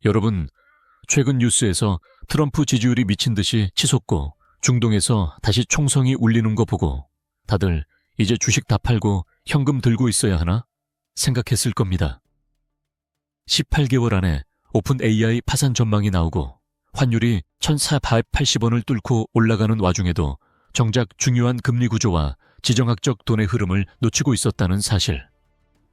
여러분, 최근 뉴스에서 트럼프 지지율이 미친 듯이 치솟고 중동에서 다시 총성이 울리는 거 보고 다들 이제 주식 다 팔고 현금 들고 있어야 하나 생각했을 겁니다. 18개월 안에 오픈 AI 파산 전망이 나오고 환율이 1,480원을 뚫고 올라가는 와중에도 정작 중요한 금리 구조와 지정학적 돈의 흐름을 놓치고 있었다는 사실.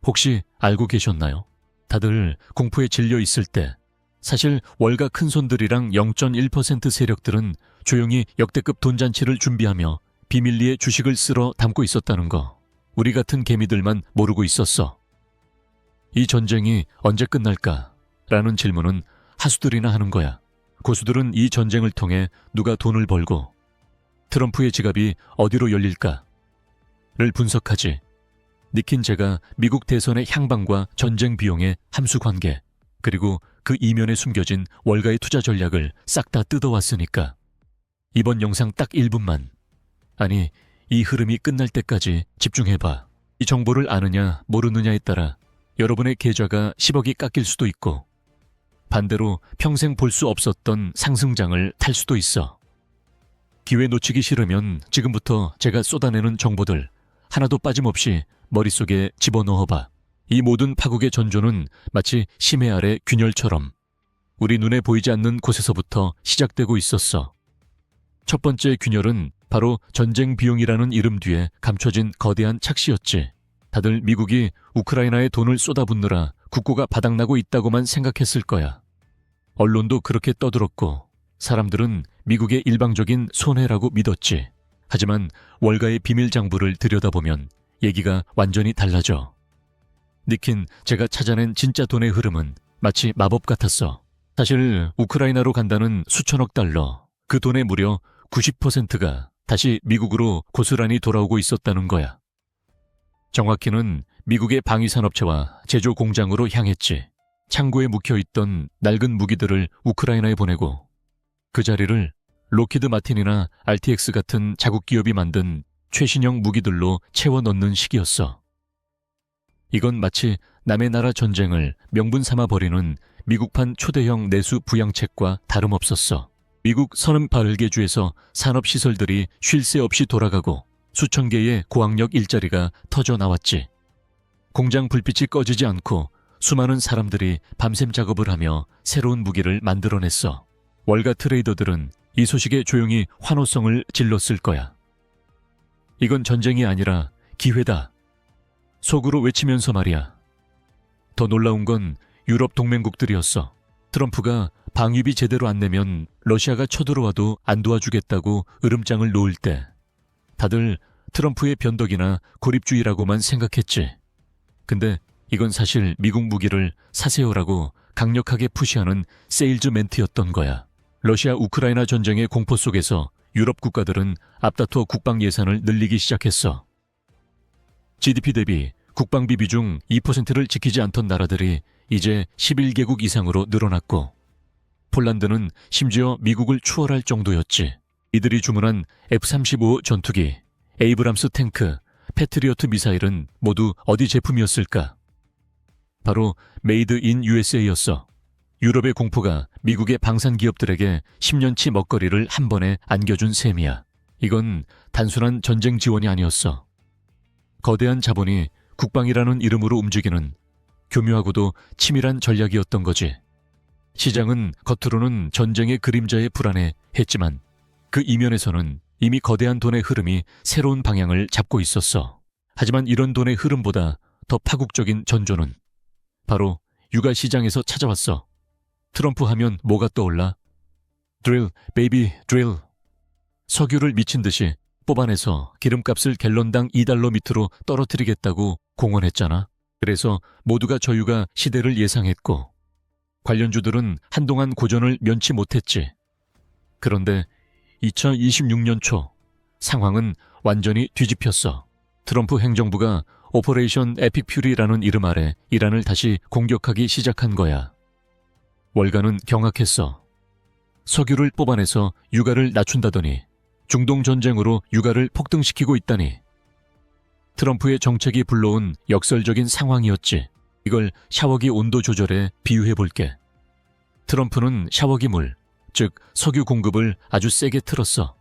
혹시 알고 계셨나요? 다들 공포에 질려 있을 때 사실 월가 큰손들이랑 0.1% 세력들은 조용히 역대급 돈잔치를 준비하며 비밀리에 주식을 쓸어 담고 있었다는 거. 우리 같은 개미들만 모르고 있었어. 이 전쟁이 언제 끝날까? 라는 질문은 하수들이나 하는 거야. 고수들은 이 전쟁을 통해 누가 돈을 벌고 트럼프의 지갑이 어디로 열릴까? 를 분석하지. 니킨 제가 미국 대선의 향방과 전쟁 비용의 함수 관계, 그리고 그 이면에 숨겨진 월가의 투자 전략을 싹 다 뜯어왔으니까. 이번 영상 딱 1분만, 아니 이 흐름이 끝날 때까지 집중해봐. 이 정보를 아느냐 모르느냐에 따라 여러분의 계좌가 10억이 깎일 수도 있고 반대로 평생 볼 수 없었던 상승장을 탈 수도 있어. 기회 놓치기 싫으면 지금부터 제가 쏟아내는 정보들 하나도 빠짐없이 머릿속에 집어넣어봐. 이 모든 파국의 전조는 마치 심해 아래 균열처럼 우리 눈에 보이지 않는 곳에서부터 시작되고 있었어. 첫 번째 균열은 바로 전쟁 비용이라는 이름 뒤에 감춰진 거대한 착시였지. 다들 미국이 우크라이나에 돈을 쏟아붓느라 국고가 바닥나고 있다고만 생각했을 거야. 언론도 그렇게 떠들었고 사람들은 미국의 일방적인 손해라고 믿었지. 하지만 월가의 비밀 장부를 들여다보면 얘기가 완전히 달라져. 니킨, 제가 찾아낸 진짜 돈의 흐름은 마치 마법 같았어. 사실 우크라이나로 간다는 수천억 달러, 그 돈의 무려 90%가 다시 미국으로 고스란히 돌아오고 있었다는 거야. 정확히는 미국의 방위산업체와 제조 공장으로 향했지. 창고에 묵혀있던 낡은 무기들을 우크라이나에 보내고 그 자리를 로키드 마틴이나 RTX 같은 자국 기업이 만든 최신형 무기들로 채워 넣는 시기였어. 이건 마치 남의 나라 전쟁을 명분 삼아 벌이는 미국판 초대형 내수 부양책과 다름없었어. 미국 서는 바를게주에서 산업시설들이 쉴 새 없이 돌아가고 수천 개의 고학력 일자리가 터져 나왔지. 공장 불빛이 꺼지지 않고 수많은 사람들이 밤샘 작업을 하며 새로운 무기를 만들어냈어. 월가 트레이더들은 이 소식에 조용히 환호성을 질렀을 거야. 이건 전쟁이 아니라 기회다. 속으로 외치면서 말이야. 더 놀라운 건 유럽 동맹국들이었어. 트럼프가 방위비 제대로 안 내면 러시아가 쳐들어와도 안 도와주겠다고 으름장을 놓을 때 다들 트럼프의 변덕이나 고립주의라고만 생각했지. 근데 이건 사실 미국 무기를 사세요라고 강력하게 푸시하는 세일즈 멘트였던 거야. 러시아 우크라이나 전쟁의 공포 속에서 유럽 국가들은 앞다퉈 국방 예산을 늘리기 시작했어. GDP 대비 국방비 비중 2%를 지키지 않던 나라들이 이제 11개국 이상으로 늘어났고 폴란드는 심지어 미국을 추월할 정도였지. 이들이 주문한 F-35 전투기, 에이브람스 탱크, 패트리어트 미사일은 모두 어디 제품이었을까? 바로 메이드 인 USA였어. 유럽의 공포가 미국의 방산 기업들에게 10년치 먹거리를 한 번에 안겨준 셈이야. 이건 단순한 전쟁 지원이 아니었어. 거대한 자본이 국방이라는 이름으로 움직이는 교묘하고도 치밀한 전략이었던 거지. 시장은 겉으로는 전쟁의 그림자에 불안해했지만 그 이면에서는 이미 거대한 돈의 흐름이 새로운 방향을 잡고 있었어. 하지만 이런 돈의 흐름보다 더 파국적인 전조는 바로 육아 시장에서 찾아왔어. 트럼프 하면 뭐가 떠올라? 드릴, 베이비, 드릴. 석유를 미친 듯이 뽑아내서 기름값을 갤런당 2달러 밑으로 떨어뜨리겠다고 공언했잖아. 그래서 모두가 저유가 시대를 예상했고 관련주들은 한동안 고전을 면치 못했지. 그런데 2026년 초 상황은 완전히 뒤집혔어. 트럼프 행정부가 오퍼레이션 에픽 퓨리라는 이름 아래 이란을 다시 공격하기 시작한 거야. 월가는 경악했어. 석유를 뽑아내서 유가를 낮춘다더니 중동 전쟁으로 유가를 폭등시키고 있다니. 트럼프의 정책이 불러온 역설적인 상황이었지. 이걸 샤워기 온도 조절에 비유해볼게. 트럼프는 샤워기 물, 즉 석유 공급을 아주 세게 틀었어.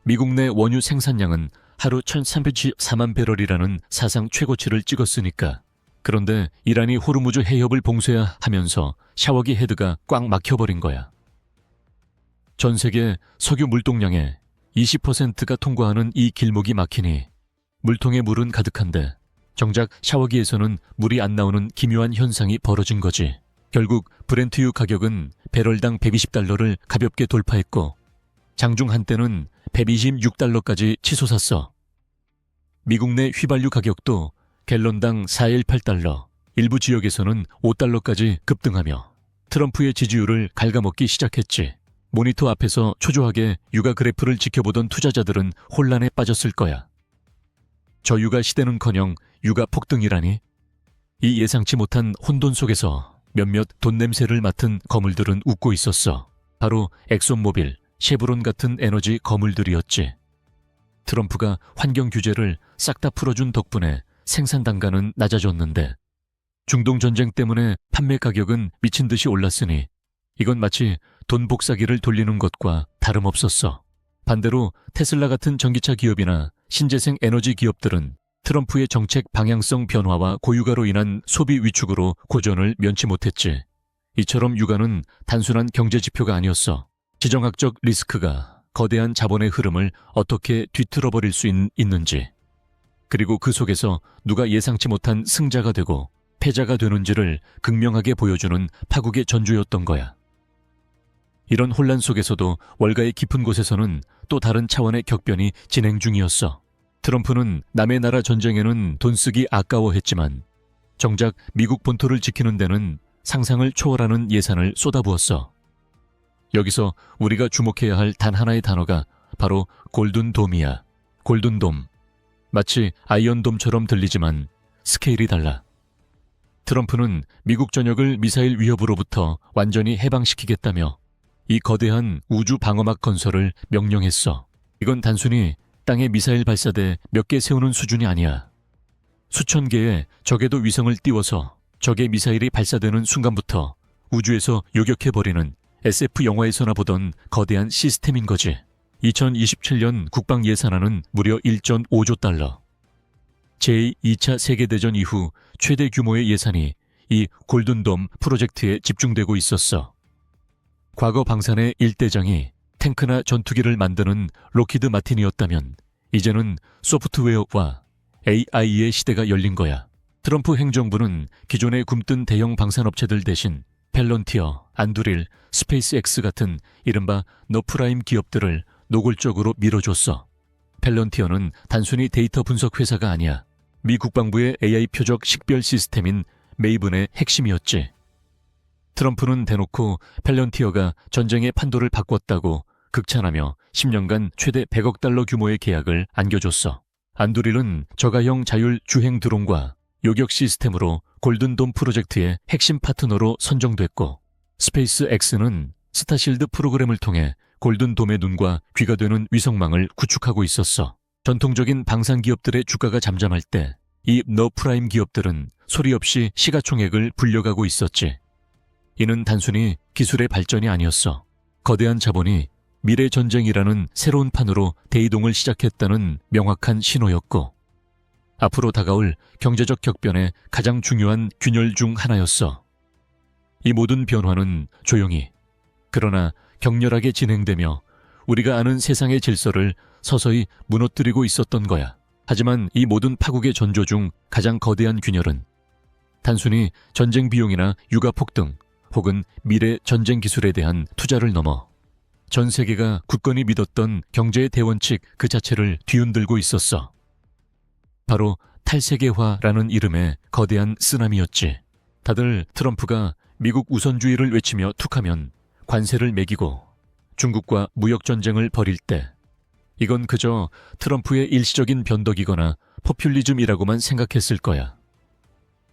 미국 내 원유 생산량은 하루 1314만 배럴이라는 사상 최고치를 찍었으니까. 그런데 이란이 호르무즈 해협을 봉쇄해야 하면서 샤워기 헤드가 꽉 막혀버린 거야. 전 세계 석유 물동량의 20%가 통과하는 이 길목이 막히니 물통에 물은 가득한데 정작 샤워기에서는 물이 안 나오는 기묘한 현상이 벌어진 거지. 결국 브렌트유 가격은 배럴당 120달러를 가볍게 돌파했고 장중 한때는 126달러까지 치솟았어. 미국 내 휘발유 가격도 갤런당 418달러, 일부 지역에서는 5달러까지 급등하며 트럼프의 지지율을 갉아먹기 시작했지. 모니터 앞에서 초조하게 유가 그래프를 지켜보던 투자자들은 혼란에 빠졌을 거야. 저유가 시대는커녕 유가 폭등이라니? 이 예상치 못한 혼돈 속에서 몇몇 돈 냄새를 맡은 거물들은 웃고 있었어. 바로 엑손모빌, 쉐브론 같은 에너지 거물들이었지. 트럼프가 환경 규제를 싹 다 풀어준 덕분에 생산 단가는 낮아졌는데 중동 전쟁 때문에 판매 가격은 미친 듯이 올랐으니 이건 마치 돈 복사기를 돌리는 것과 다름없었어. 반대로 테슬라 같은 전기차 기업이나 신재생 에너지 기업들은 트럼프의 정책 방향성 변화와 고유가로 인한 소비 위축으로 고전을 면치 못했지. 이처럼 유가는 단순한 경제 지표가 아니었어. 지정학적 리스크가 거대한 자본의 흐름을 어떻게 뒤틀어버릴 수 있는지, 그리고 그 속에서 누가 예상치 못한 승자가 되고 패자가 되는지를 극명하게 보여주는 파국의 전주였던 거야. 이런 혼란 속에서도 월가의 깊은 곳에서는 또 다른 차원의 격변이 진행 중이었어. 트럼프는 남의 나라 전쟁에는 돈 쓰기 아까워했지만 정작 미국 본토를 지키는 데는 상상을 초월하는 예산을 쏟아부었어. 여기서 우리가 주목해야 할 단 하나의 단어가 바로 골든돔이야. 골든돔. 마치 아이언돔처럼 들리지만 스케일이 달라. 트럼프는 미국 전역을 미사일 위협으로부터 완전히 해방시키겠다며 이 거대한 우주 방어막 건설을 명령했어. 이건 단순히 땅에 미사일 발사대 몇 개 세우는 수준이 아니야. 수천 개의 적에도 위성을 띄워서 적의 미사일이 발사되는 순간부터 우주에서 요격해버리는 SF 영화에서나 보던 거대한 시스템인 거지. 2027년 국방 예산안은 무려 1.5조 달러. 제2차 세계대전 이후 최대 규모의 예산이 이 골든돔 프로젝트에 집중되고 있었어. 과거 방산의 일대장이 탱크나 전투기를 만드는 로키드 마틴이었다면 이제는 소프트웨어와 AI의 시대가 열린 거야. 트럼프 행정부는 기존에 굼뜬 대형 방산업체들 대신 펠런티어, 안두릴, 스페이스X 같은 이른바 너프라임 기업들을 노골적으로 밀어줬어. 펠런티어는 단순히 데이터 분석 회사가 아니야. 미 국방부의 AI 표적 식별 시스템인 메이븐의 핵심이었지. 트럼프는 대놓고 펠런티어가 전쟁의 판도를 바꿨다고 극찬하며 10년간 최대 100억 달러 규모의 계약을 안겨줬어. 안두릴은 저가형 자율 주행 드론과 요격 시스템으로 골든돔 프로젝트의 핵심 파트너로 선정됐고, 스페이스X는 스타실드 프로그램을 통해 골든돔의 눈과 귀가 되는 위성망을 구축하고 있었어. 전통적인 방산 기업들의 주가가 잠잠할 때 이 너프라임 기업들은 소리 없이 시가총액을 불려가고 있었지. 이는 단순히 기술의 발전이 아니었어. 거대한 자본이 미래 전쟁이라는 새로운 판으로 대이동을 시작했다는 명확한 신호였고, 앞으로 다가올 경제적 격변의 가장 중요한 균열 중 하나였어. 이 모든 변화는 조용히, 그러나 격렬하게 진행되며 우리가 아는 세상의 질서를 서서히 무너뜨리고 있었던 거야. 하지만 이 모든 파국의 전조 중 가장 거대한 균열은 단순히 전쟁 비용이나 유가 폭등 혹은 미래 전쟁 기술에 대한 투자를 넘어 전 세계가 굳건히 믿었던 경제의 대원칙 그 자체를 뒤흔들고 있었어. 바로 탈세계화라는 이름의 거대한 쓰나미였지. 다들 트럼프가 미국 우선주의를 외치며 툭하면 관세를 매기고 중국과 무역전쟁을 벌일 때 이건 그저 트럼프의 일시적인 변덕이거나 포퓰리즘이라고만 생각했을 거야.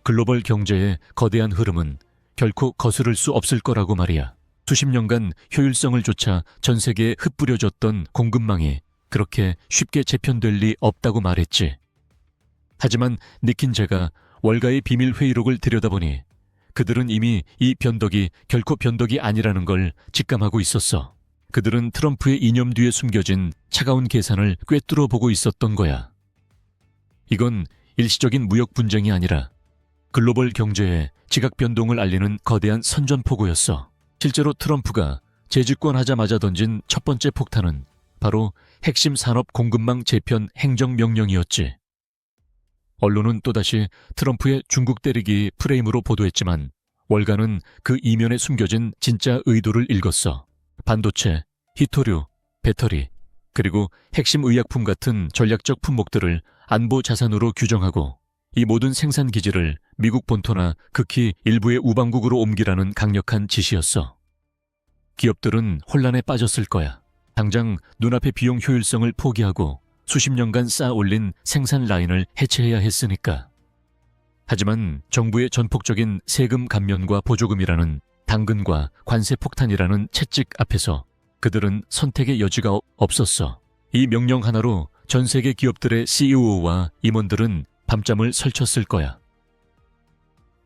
글로벌 경제의 거대한 흐름은 결코 거스를 수 없을 거라고 말이야. 수십 년간 효율성을 좇아 전 세계에 흩뿌려졌던 공급망이 그렇게 쉽게 재편될 리 없다고 말했지. 하지만 니킨제가 월가의 비밀 회의록을 들여다보니 그들은 이미 이 변덕이 결코 변덕이 아니라는 걸 직감하고 있었어. 그들은 트럼프의 이념 뒤에 숨겨진 차가운 계산을 꿰뚫어 보고 있었던 거야. 이건 일시적인 무역 분쟁이 아니라 글로벌 경제의 지각 변동을 알리는 거대한 선전포고였어. 실제로 트럼프가 재집권하자마자 던진 첫 번째 폭탄은 바로 핵심 산업 공급망 재편 행정명령이었지. 언론은 또다시 트럼프의 중국 때리기 프레임으로 보도했지만 월간은 그 이면에 숨겨진 진짜 의도를 읽었어. 반도체, 히토류, 배터리, 그리고 핵심 의약품 같은 전략적 품목들을 안보 자산으로 규정하고 이 모든 생산 기지를 미국 본토나 극히 일부의 우방국으로 옮기라는 강력한 지시였어. 기업들은 혼란에 빠졌을 거야. 당장 눈앞의 비용 효율성을 포기하고 수십 년간 쌓아 올린 생산 라인을 해체해야 했으니까. 하지만 정부의 전폭적인 세금 감면과 보조금이라는 당근과 관세 폭탄이라는 채찍 앞에서 그들은 선택의 여지가 없었어. 이 명령 하나로 전 세계 기업들의 CEO와 임원들은 밤잠을 설쳤을 거야.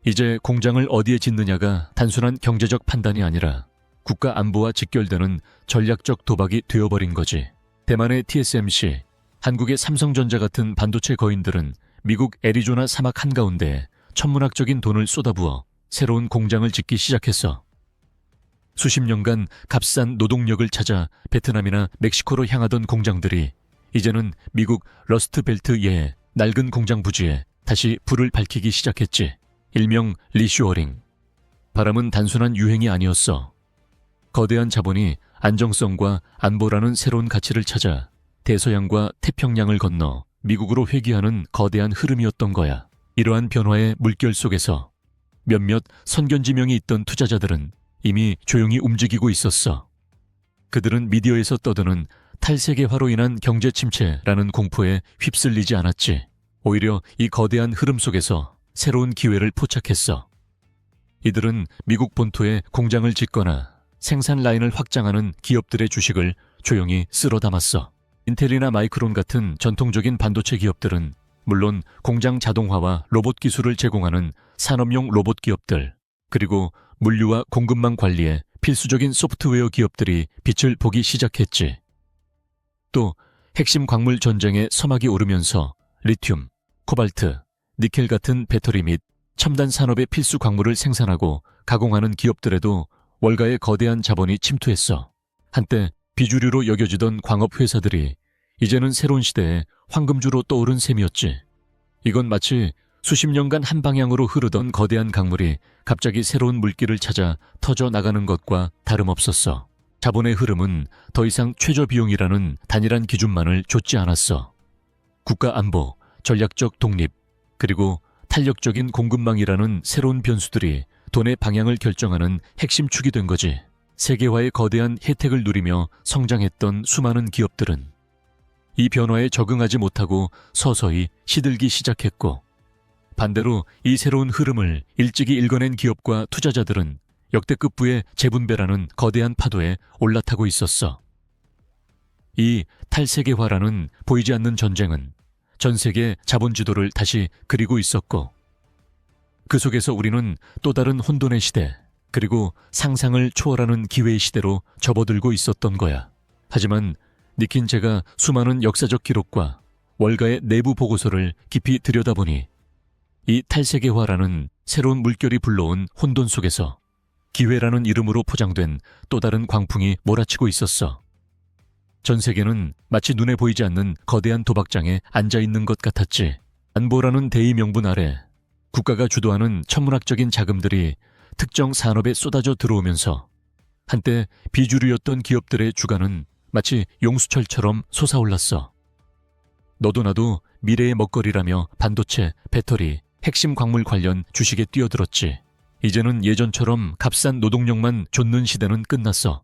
이제 공장을 어디에 짓느냐가 단순한 경제적 판단이 아니라 국가 안보와 직결되는 전략적 도박이 되어버린 거지. 대만의 TSMC, 한국의 삼성전자 같은 반도체 거인들은 미국 애리조나 사막 한가운데에 천문학적인 돈을 쏟아부어 새로운 공장을 짓기 시작했어. 수십 년간 값싼 노동력을 찾아 베트남이나 멕시코로 향하던 공장들이 이제는 미국 러스트벨트의 낡은 공장 부지에 다시 불을 밝히기 시작했지. 일명 리슈어링. 바람은 단순한 유행이 아니었어. 거대한 자본이 안정성과 안보라는 새로운 가치를 찾아 대서양과 태평양을 건너 미국으로 회귀하는 거대한 흐름이었던 거야. 이러한 변화의 물결 속에서 몇몇 선견지명이 있던 투자자들은 이미 조용히 움직이고 있었어. 그들은 미디어에서 떠드는 탈세계화로 인한 경제 침체라는 공포에 휩쓸리지 않았지. 오히려 이 거대한 흐름 속에서 새로운 기회를 포착했어. 이들은 미국 본토에 공장을 짓거나 생산 라인을 확장하는 기업들의 주식을 조용히 쓸어 담았어. 인텔이나 마이크론 같은 전통적인 반도체 기업들은 물론 공장 자동화와 로봇 기술을 제공하는 산업용 로봇 기업들, 그리고 물류와 공급망 관리에 필수적인 소프트웨어 기업들이 빛을 보기 시작했지. 또 핵심 광물 전쟁의 서막이 오르면서 리튬, 코발트, 니켈 같은 배터리 및 첨단 산업의 필수 광물을 생산하고 가공하는 기업들에도 월가의 거대한 자본이 침투했어. 한때 비주류로 여겨지던 광업 회사들이 이제는 새로운 시대의 황금주로 떠오른 셈이었지. 이건 마치 수십 년간 한 방향으로 흐르던 거대한 강물이 갑자기 새로운 물길을 찾아 터져 나가는 것과 다름없었어. 자본의 흐름은 더 이상 최저 비용이라는 단일한 기준만을 좇지 않았어. 국가 안보, 전략적 독립, 그리고 탄력적인 공급망이라는 새로운 변수들이 돈의 방향을 결정하는 핵심 축이 된 거지. 세계화의 거대한 혜택을 누리며 성장했던 수많은 기업들은 이 변화에 적응하지 못하고 서서히 시들기 시작했고, 반대로 이 새로운 흐름을 일찍이 읽어낸 기업과 투자자들은 역대급부의 재분배라는 거대한 파도에 올라타고 있었어. 이 탈세계화라는 보이지 않는 전쟁은 전 세계 자본 지도를 다시 그리고 있었고, 그 속에서 우리는 또 다른 혼돈의 시대, 그리고 상상을 초월하는 기회의 시대로 접어들고 있었던 거야. 하지만 니킨제가 수많은 역사적 기록과 월가의 내부 보고서를 깊이 들여다보니 이 탈세계화라는 새로운 물결이 불러온 혼돈 속에서 기회라는 이름으로 포장된 또 다른 광풍이 몰아치고 있었어. 전 세계는 마치 눈에 보이지 않는 거대한 도박장에 앉아있는 것 같았지. 안보라는 대의 명분 아래 국가가 주도하는 천문학적인 자금들이 특정 산업에 쏟아져 들어오면서 한때 비주류였던 기업들의 주가는 마치 용수철처럼 솟아올랐어. 너도 나도 미래의 먹거리라며 반도체, 배터리, 핵심 광물 관련 주식에 뛰어들었지. 이제는 예전처럼 값싼 노동력만 좇는 시대는 끝났어.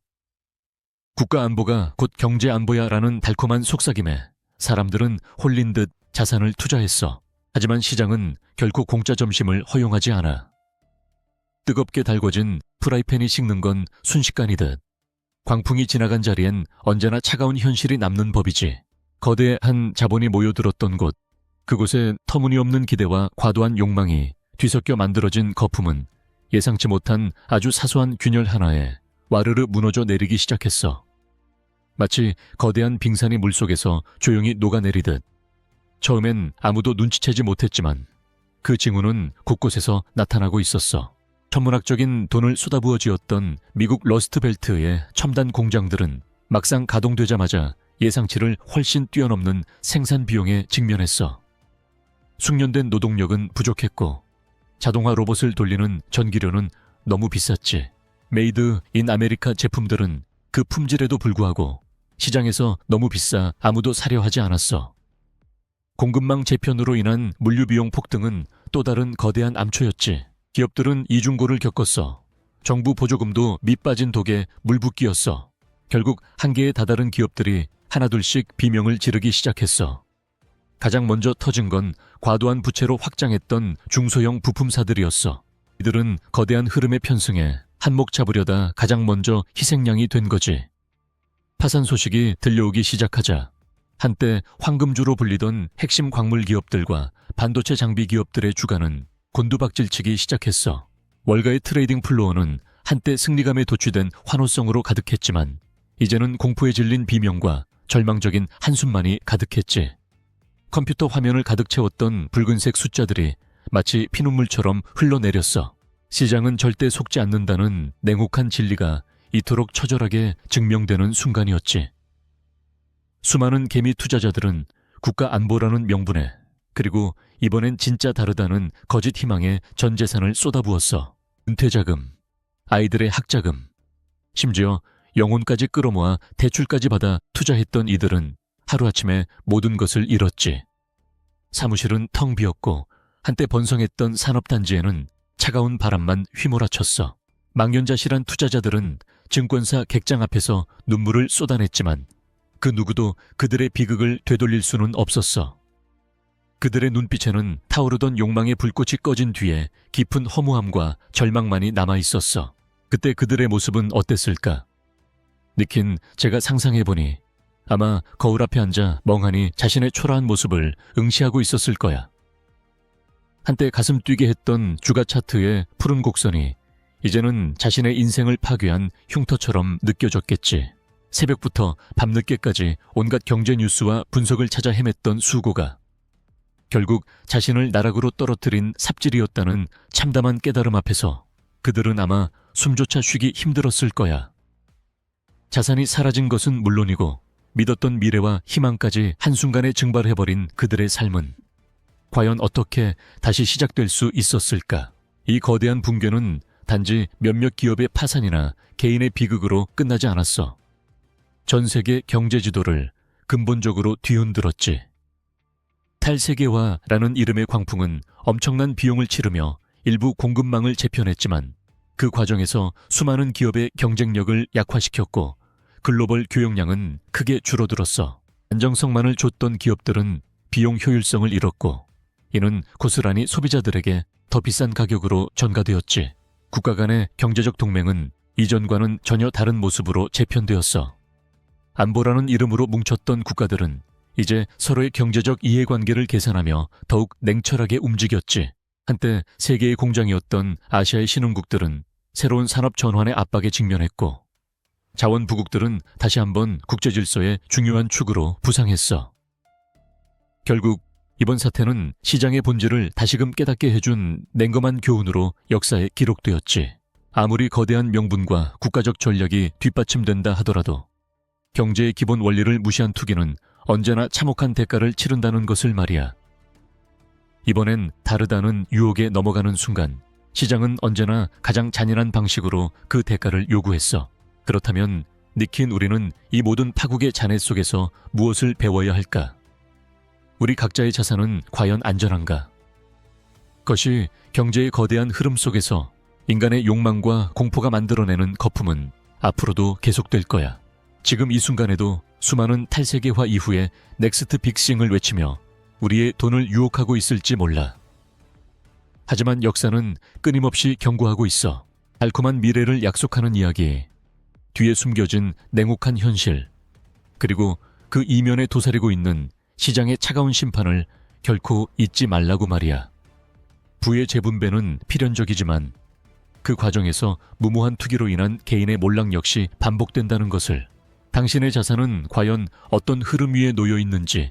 국가 안보가 곧 경제 안보야라는 달콤한 속삭임에 사람들은 홀린 듯 자산을 투자했어. 하지만 시장은 결코 공짜 점심을 허용하지 않아. 뜨겁게 달궈진 프라이팬이 식는 건 순식간이듯 광풍이 지나간 자리엔 언제나 차가운 현실이 남는 법이지. 거대한 자본이 모여들었던 곳, 그곳에 터무니없는 기대와 과도한 욕망이 뒤섞여 만들어진 거품은 예상치 못한 아주 사소한 균열 하나에 와르르 무너져 내리기 시작했어. 마치 거대한 빙산이 물속에서 조용히 녹아내리듯. 처음엔 아무도 눈치채지 못했지만 그 징후는 곳곳에서 나타나고 있었어. 천문학적인 돈을 쏟아부어 지었던 미국 러스트벨트의 첨단 공장들은 막상 가동되자마자 예상치를 훨씬 뛰어넘는 생산 비용에 직면했어. 숙련된 노동력은 부족했고 자동화 로봇을 돌리는 전기료는 너무 비쌌지. 메이드 인 아메리카 제품들은 그 품질에도 불구하고 시장에서 너무 비싸 아무도 사려 하지 않았어. 공급망 재편으로 인한 물류비용 폭등은 또 다른 거대한 암초였지. 기업들은 이중고를 겪었어. 정부 보조금도 밑빠진 독에 물붓기였어. 결국 한계에 다다른 기업들이 하나둘씩 비명을 지르기 시작했어. 가장 먼저 터진 건 과도한 부채로 확장했던 중소형 부품사들이었어. 이들은 거대한 흐름에 편승해 한몫 잡으려다 가장 먼저 희생양이 된 거지. 파산 소식이 들려오기 시작하자 한때 황금주로 불리던 핵심 광물 기업들과 반도체 장비 기업들의 주가는 곤두박질치기 시작했어. 월가의 트레이딩 플로어는 한때 승리감에 도취된 환호성으로 가득했지만 이제는 공포에 질린 비명과 절망적인 한숨만이 가득했지. 컴퓨터 화면을 가득 채웠던 붉은색 숫자들이 마치 피눈물처럼 흘러내렸어. 시장은 절대 속지 않는다는 냉혹한 진리가 이토록 처절하게 증명되는 순간이었지. 수많은 개미 투자자들은 국가 안보라는 명분에 그리고 이번엔 진짜 다르다는 거짓 희망에 전 재산을 쏟아부었어. 은퇴자금, 아이들의 학자금, 심지어 영혼까지 끌어모아 대출까지 받아 투자했던 이들은 하루아침에 모든 것을 잃었지. 사무실은 텅 비었고 한때 번성했던 산업단지에는 차가운 바람만 휘몰아쳤어. 망연자실한 투자자들은 증권사 객장 앞에서 눈물을 쏟아냈지만 그 누구도 그들의 비극을 되돌릴 수는 없었어. 그들의 눈빛에는 타오르던 욕망의 불꽃이 꺼진 뒤에 깊은 허무함과 절망만이 남아있었어. 그때 그들의 모습은 어땠을까? 니킨 제가 상상해보니 아마 거울 앞에 앉아 멍하니 자신의 초라한 모습을 응시하고 있었을 거야. 한때 가슴 뛰게 했던 주가 차트의 푸른 곡선이 이제는 자신의 인생을 파괴한 흉터처럼 느껴졌겠지. 새벽부터 밤늦게까지 온갖 경제 뉴스와 분석을 찾아 헤맸던 수고가 결국 자신을 나락으로 떨어뜨린 삽질이었다는 참담한 깨달음 앞에서 그들은 아마 숨조차 쉬기 힘들었을 거야. 자산이 사라진 것은 물론이고 믿었던 미래와 희망까지 한순간에 증발해버린 그들의 삶은 과연 어떻게 다시 시작될 수 있었을까? 이 거대한 붕괴는 단지 몇몇 기업의 파산이나 개인의 비극으로 끝나지 않았어. 전 세계 경제 지도를 근본적으로 뒤흔들었지. 탈세계화라는 이름의 광풍은 엄청난 비용을 치르며 일부 공급망을 재편했지만 그 과정에서 수많은 기업의 경쟁력을 약화시켰고 글로벌 교역량은 크게 줄어들었어. 안정성만을 줬던 기업들은 비용 효율성을 잃었고 이는 고스란히 소비자들에게 더 비싼 가격으로 전가되었지. 국가 간의 경제적 동맹은 이전과는 전혀 다른 모습으로 재편되었어. 안보라는 이름으로 뭉쳤던 국가들은 이제 서로의 경제적 이해관계를 계산하며 더욱 냉철하게 움직였지. 한때 세계의 공장이었던 아시아의 신흥국들은 새로운 산업 전환의 압박에 직면했고 자원부국들은 다시 한번 국제질서의 중요한 축으로 부상했어. 결국 이번 사태는 시장의 본질을 다시금 깨닫게 해준 냉검한 교훈으로 역사에 기록되었지. 아무리 거대한 명분과 국가적 전략이 뒷받침된다 하더라도 경제의 기본 원리를 무시한 투기는 언제나 참혹한 대가를 치른다는 것을 말이야. 이번엔 다르다는 유혹에 넘어가는 순간 시장은 언제나 가장 잔인한 방식으로 그 대가를 요구했어. 그렇다면 니킨 우리는 이 모든 파국의 잔해 속에서 무엇을 배워야 할까? 우리 각자의 자산은 과연 안전한가? 그것이 경제의 거대한 흐름 속에서 인간의 욕망과 공포가 만들어내는 거품은 앞으로도 계속될 거야. 지금 이 순간에도 수많은 탈세계화 이후에 넥스트 빅싱을 외치며 우리의 돈을 유혹하고 있을지 몰라. 하지만 역사는 끊임없이 경고하고 있어. 달콤한 미래를 약속하는 이야기, 뒤에 숨겨진 냉혹한 현실, 그리고 그 이면에 도사리고 있는 시장의 차가운 심판을 결코 잊지 말라고 말이야. 부의 재분배는 필연적이지만 그 과정에서 무모한 투기로 인한 개인의 몰락 역시 반복된다는 것을, 당신의 자산은 과연 어떤 흐름 위에 놓여 있는지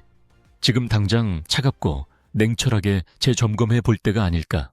지금 당장 차갑고 냉철하게 재점검해 볼 때가 아닐까.